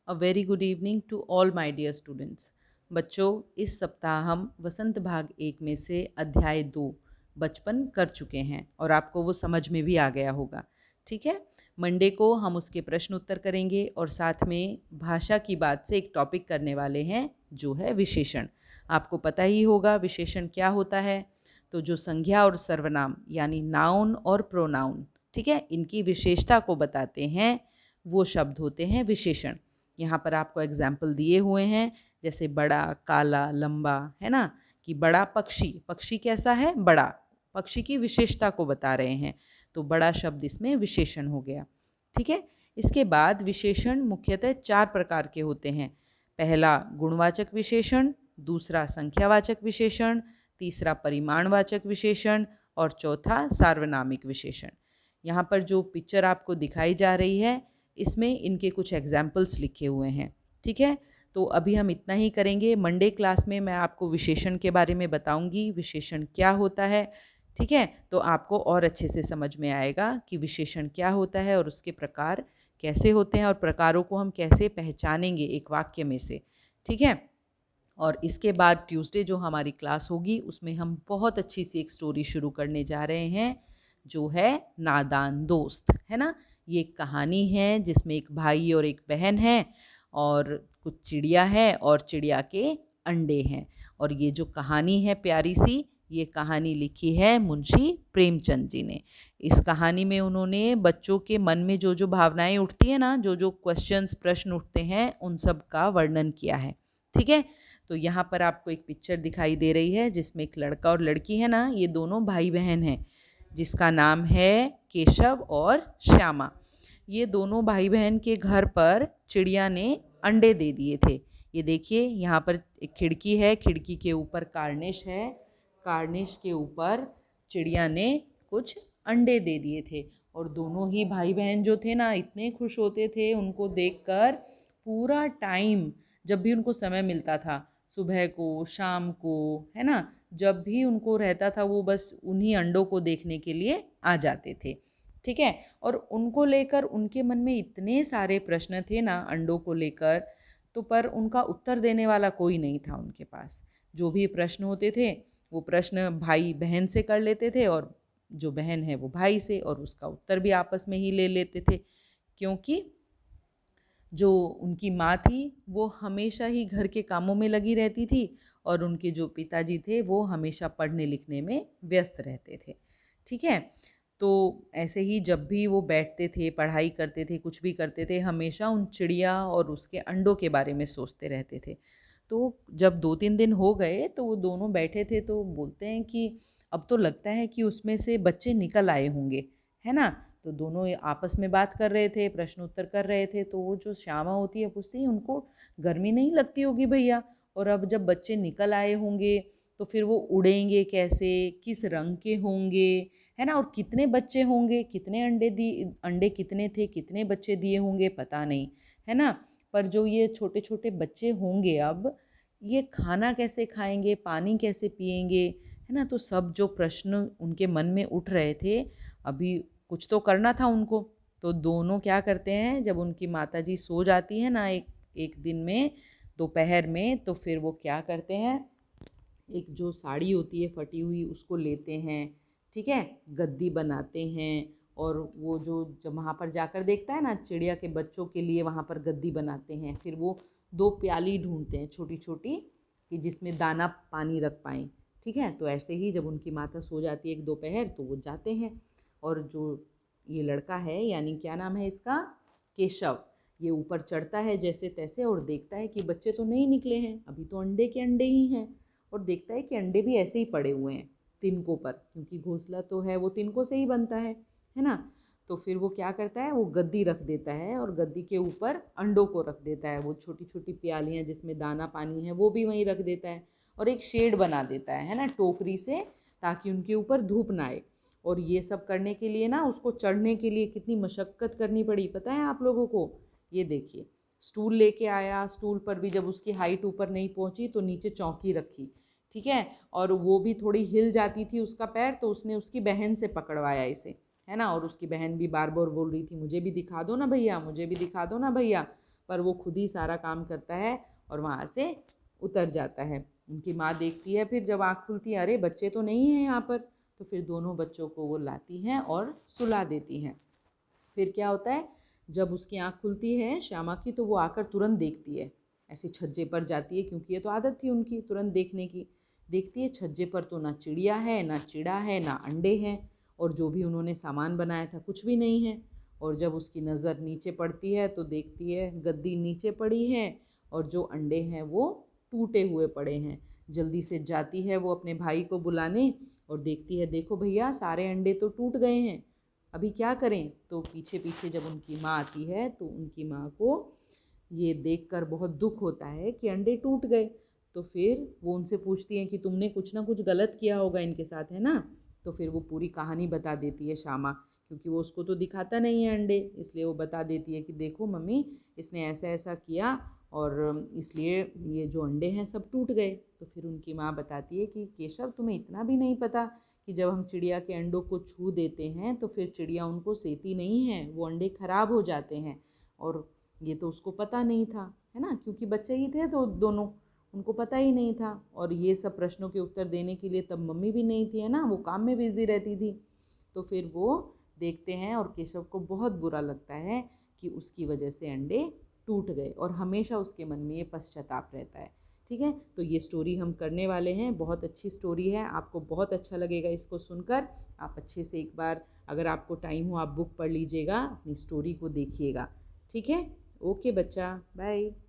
A very good evening to all my dear students. बच्चों, इस सप्ताह हम वसंत भाग 1 में से अध्याय 2 बचपन कर चुके हैं और आपको वो समझ में भी आ गया होगा। ठीक है, मंडे को हम उसके प्रश्न उत्तर करेंगे और साथ में भाषा की बात से एक टॉपिक करने वाले हैं जो है विशेषण। आपको पता ही होगा विशेषण क्या होता है। तो जो संज्ञा और सर्वनाम यानी नाउन और प्रोनाउन, ठीक है, इनकी विशेषता को बताते हैं वो शब्द होते हैं विशेषण। यहाँ पर आपको एग्जाम्पल दिए हुए हैं, जैसे बड़ा, काला, लंबा, है ना। कि बड़ा पक्षी, पक्षी कैसा है, बड़ा, पक्षी की विशेषता को बता रहे हैं, तो बड़ा शब्द इसमें विशेषण हो गया। ठीक है, इसके बाद विशेषण मुख्यतः 4 प्रकार के होते हैं। पहला गुणवाचक विशेषण, दूसरा संख्यावाचक विशेषण, तीसरा परिमाणवाचक विशेषण और चौथा सार्वनामिक विशेषण। यहाँ पर जो पिक्चर आपको दिखाई जा रही है, इसमें इनके कुछ एग्जाम्पल्स लिखे हुए हैं। ठीक है, तो अभी हम इतना ही करेंगे। मंडे क्लास में मैं आपको विशेषण के बारे में बताऊंगी, विशेषण क्या होता है। ठीक है, तो आपको और अच्छे से समझ में आएगा कि विशेषण क्या होता है और उसके प्रकार कैसे होते हैं और प्रकारों को हम कैसे पहचानेंगे एक वाक्य में से। ठीक है, और इसके बाद ट्यूसडे जो हमारी क्लास होगी उसमें हम बहुत अच्छी सी एक स्टोरी शुरू करने जा रहे हैं जो है नादान दोस्त, है ना। ये एक कहानी है जिसमें एक भाई और एक बहन है और कुछ चिड़िया है और चिड़िया के अंडे हैं। और ये जो कहानी है प्यारी सी, ये कहानी लिखी है मुंशी प्रेमचंद जी ने। इस कहानी में उन्होंने बच्चों के मन में जो जो भावनाएं उठती है ना, जो जो क्वेश्चंस प्रश्न उठते हैं, उन सब का वर्णन किया है। ठीक है, तो यहाँ पर आपको एक पिक्चर दिखाई दे रही है जिसमें एक लड़का और लड़की है ना, ये दोनों भाई बहन हैं जिसका नाम है केशव और श्यामा। ये दोनों भाई बहन के घर पर चिड़िया ने अंडे दे दिए थे। ये देखिए, यहाँ पर एक खिड़की है, खिड़की के ऊपर कार्निश है, कार्निश के ऊपर चिड़िया ने कुछ अंडे दे दिए थे। और दोनों ही भाई बहन जो थे ना, इतने खुश होते थे उनको देखकर। पूरा टाइम जब भी उनको समय मिलता था, सुबह को, शाम को, है ना, जब भी उनको रहता था वो बस उन्हीं अंडों को देखने के लिए आ जाते थे। ठीक है, और उनको लेकर उनके मन में इतने सारे प्रश्न थे ना अंडों को लेकर, तो पर उनका उत्तर देने वाला कोई नहीं था उनके पास। जो भी प्रश्न होते थे वो प्रश्न भाई बहन से कर लेते थे और जो बहन है वो भाई से, और उसका उत्तर भी आपस में ही ले लेते थे, क्योंकि जो उनकी माँ थी वो हमेशा ही घर के कामों में लगी रहती थी और उनके जो पिताजी थे वो हमेशा पढ़ने लिखने में व्यस्त रहते थे। ठीक है, तो ऐसे ही जब भी वो बैठते थे, पढ़ाई करते थे, कुछ भी करते थे, हमेशा उन चिड़िया और उसके अंडों के बारे में सोचते रहते थे। तो जब 2-3 दिन हो गए तो वो दोनों बैठे थे तो बोलते हैं कि अब तो लगता है कि उसमें से बच्चे निकल आए होंगे, है ना। तो दोनों आपस में बात कर रहे थे, प्रश्न उत्तर कर रहे थे। तो वो जो श्यामा होती है पूछती है, उनको गर्मी नहीं लगती होगी भैया, और अब जब बच्चे निकल आए होंगे तो फिर वो उड़ेंगे कैसे, किस रंग के होंगे, है ना, और कितने बच्चे होंगे, कितने अंडे कितने थे, कितने बच्चे दिए होंगे, पता नहीं, है ना। पर जो ये छोटे छोटे बच्चे होंगे, अब ये खाना कैसे खाएंगे, पानी कैसे पिएंगे, है ना। तो सब जो प्रश्न उनके मन में उठ रहे थे, अभी कुछ तो करना था उनको। तो दोनों क्या करते हैं, जब उनकी माताजी सो जाती है ना एक एक दिन में दोपहर में, तो फिर वो क्या करते हैं, एक जो साड़ी होती है फटी हुई उसको लेते हैं, ठीक है, गद्दी बनाते हैं। और वो जो जब वहाँ पर जाकर देखता है ना, चिड़िया के बच्चों के लिए वहाँ पर गद्दी बनाते हैं। फिर वो 2 प्याली ढूंढते हैं छोटी छोटी, कि जिसमें दाना पानी रख पाएँ। ठीक है, तो ऐसे ही जब उनकी माता सो जाती है एक दोपहर, तो वो जाते हैं। और जो ये लड़का है, यानी क्या नाम है इसका, केशव, ये ऊपर चढ़ता है जैसे तैसे और देखता है कि बच्चे तो नहीं निकले हैं, अभी तो अंडे के अंडे ही हैं। और देखता है कि अंडे भी ऐसे ही पड़े हुए हैं तिनकों पर, क्योंकि घोंसला तो है वो तिनकों से ही बनता है ना। तो फिर वो क्या करता है, वो गद्दी रख देता है और गद्दी के ऊपर अंडों को रख देता है। वो छोटी छोटी प्यालियाँ जिसमें दाना पानी है वो भी वहीं रख देता है, और एक शेड बना देता है ना, टोकरी से, ताकि उनके ऊपर धूप ना आए। और ये सब करने के लिए ना, उसको चढ़ने के लिए कितनी मशक्क़त करनी पड़ी पता है आप लोगों को। ये देखिए, स्टूल लेके आया, स्टूल पर भी जब उसकी हाइट ऊपर नहीं पहुंची तो नीचे चौकी रखी, ठीक है, और वो भी थोड़ी हिल जाती थी उसका पैर, तो उसने उसकी बहन से पकड़वाया इसे, है ना। और उसकी बहन भी बार बार बोल रही थी, मुझे भी दिखा दो ना भैया, मुझे भी दिखा दो ना भैया। पर वो खुद ही सारा काम करता है और वहाँ से उतर जाता है। उनकी माँ देखती है, फिर जब आँख खुलती है, अरे बच्चे तो नहीं हैं यहाँ पर, तो फिर दोनों बच्चों को वो लाती हैं और सुला देती हैं। फिर क्या होता है, जब उसकी आँख खुलती है श्यामा की, तो वो आकर तुरंत देखती है, ऐसे छज्जे पर जाती है, क्योंकि ये तो आदत थी उनकी तुरंत देखने की। देखती है छज्जे पर तो ना चिड़िया है, ना चिड़ा है, ना अंडे हैं, और जो भी उन्होंने सामान बनाया था कुछ भी नहीं है। और जब उसकी नज़र नीचे पड़ती है तो देखती है गद्दी नीचे पड़ी है और जो अंडे हैं वो टूटे हुए पड़े हैं। जल्दी से जाती है वो अपने भाई को बुलाने और देखती है, देखो भैया सारे अंडे तो टूट गए हैं, अभी क्या करें। तो पीछे पीछे जब उनकी माँ आती है तो उनकी माँ को ये देखकर बहुत दुख होता है कि अंडे टूट गए। तो फिर वो उनसे पूछती हैं कि तुमने कुछ ना कुछ गलत किया होगा इनके साथ, है ना। तो फिर वो पूरी कहानी बता देती है श्यामा, क्योंकि वो उसको तो दिखाता नहीं है अंडे, इसलिए वो बता देती है कि देखो मम्मी, इसने ऐसा ऐसा किया और इसलिए ये जो अंडे हैं सब टूट गए। तो फिर उनकी माँ बताती है कि केशव, तुम्हें इतना भी नहीं पता कि जब हम चिड़िया के अंडों को छू देते हैं तो फिर चिड़िया उनको सेती नहीं है, वो अंडे खराब हो जाते हैं। और ये तो उसको पता नहीं था, है ना, क्योंकि बच्चे ही थे तो दोनों, उनको पता ही नहीं था। और ये सब प्रश्नों के उत्तर देने के लिए तब मम्मी भी नहीं थी, है ना, वो काम में बिजी रहती थी। तो फिर वो देखते हैं और केशव को बहुत बुरा लगता है कि उसकी वजह से अंडे टूट गए, और हमेशा उसके मन में ये पश्चाताप रहता है। ठीक है, तो ये स्टोरी हम करने वाले हैं, बहुत अच्छी स्टोरी है, आपको बहुत अच्छा लगेगा इसको सुनकर। आप अच्छे से एक बार, अगर आपको टाइम हो, आप बुक पढ़ लीजिएगा, अपनी स्टोरी को देखिएगा। ठीक है, ओके बच्चा, बाय।